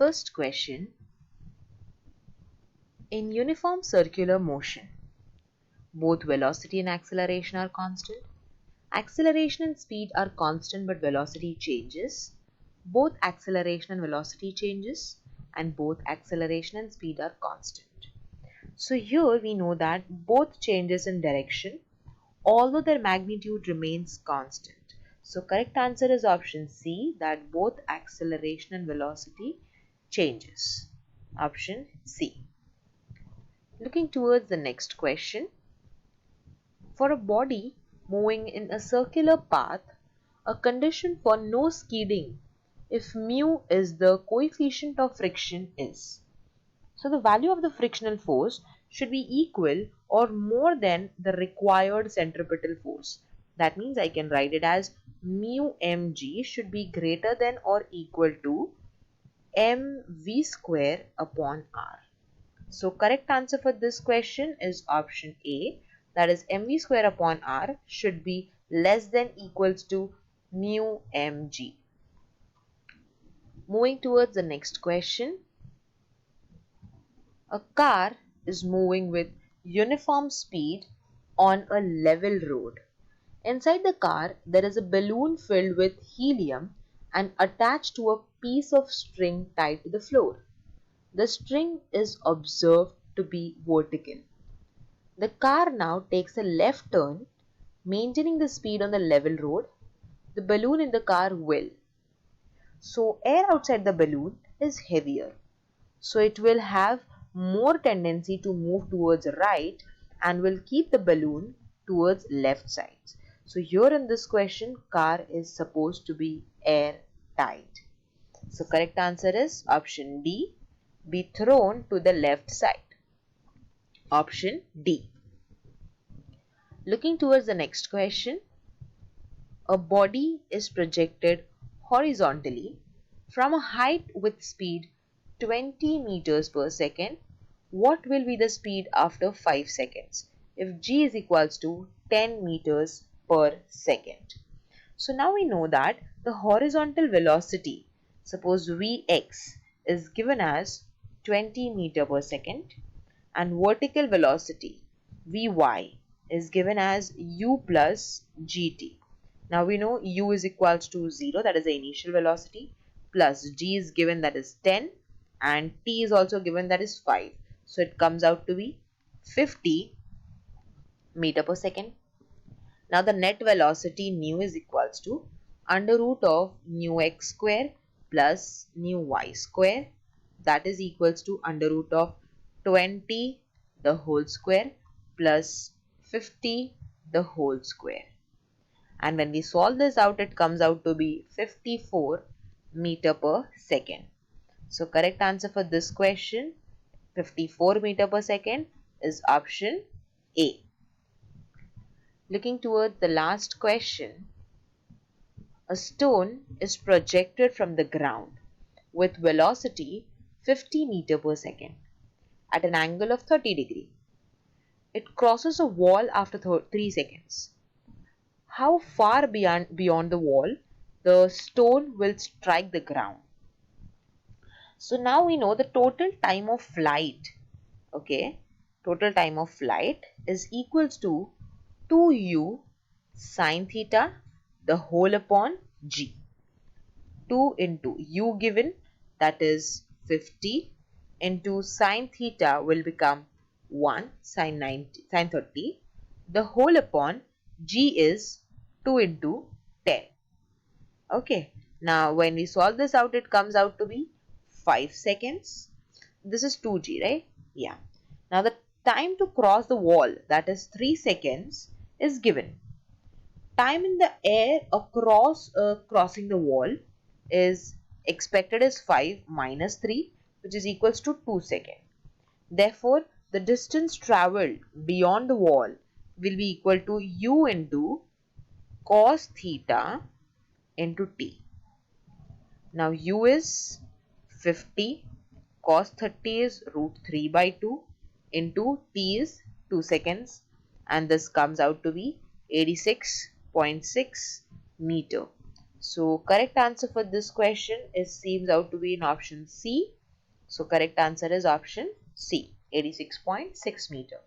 First question. In uniform circular motion, both velocity and acceleration are constant. Acceleration and speed are constant but velocity changes. Both acceleration and velocity changes, and both acceleration and speed are constant. So here we know that both changes in direction although their magnitude remains constant. So correct answer is option C, that both acceleration and velocity changes. Option C. Looking towards the next question. For a body moving in a circular path, a condition for no skidding if mu is the coefficient of friction is. So the value of the frictional force should be equal or more than the required centripetal force. That means I can write it as mu mg should be greater than or equal to mv square upon r. So correct answer for this question is option A, that is mv square upon r should be less than equals to mu mg. Moving towards the next question. A car is moving with uniform speed on a level road. Inside the car, there is a balloon filled with helium and attached to a piece of string tied to the floor. The string is observed to be vertical. The car now takes a left turn, maintaining the speed on the level road. The balloon in the car will. So air outside the balloon is heavier. So it will have more tendency to move towards right and will keep the balloon towards left sides. So here in this question, car is supposed to be airtight. So correct answer is option D, be thrown to the left side. Option D. Looking towards the next question. A body is projected horizontally from a height with speed 20 meters per second. What will be the speed after 5 seconds if g is equals to 10 meters per second? So now we know that the horizontal velocity, suppose Vx, is given as 20 meter per second, and vertical velocity Vy is given as u plus gt. Now we know u is equals to 0, that is the initial velocity, plus g is given, that is 10, and t is also given, that is 5. So it comes out to be 50 meter per second. Now the net velocity nu is equals to under root of nu x square plus nu y square, that is equals to under root of 20 the whole square plus 50 the whole square. And when we solve this out, it comes out to be 54 meter per second. So correct answer for this question, 54 meter per second, is option A. Looking towards the last question. A stone is projected from the ground with velocity 50 meter per second at an angle of 30 degree. It crosses a wall after 3 seconds. How far beyond the wall the stone will strike the ground? So now we know the total time of flight. Okay, total time of flight is equals to 2u sine theta the whole upon g. 2 into u given, that is 50, into sine theta will become 1 sine 30, the whole upon g is 2 into 10. Okay, now when we solve this out, it comes out to be 5 seconds. This is 2g, right? Yeah. Now the time to cross the wall, that is 3 seconds, is given. Time in the air across crossing the wall is expected as 5 minus 3, which is equals to 2 seconds. Therefore, the distance travelled beyond the wall will be equal to u into cos theta into t. Now u is 50, cos 30 is root 3 by 2 into t is 2 seconds, and this comes out to be 86.6 meter. So correct answer for this question is seems out to be in option C. So correct answer is option C, 86.6 meter.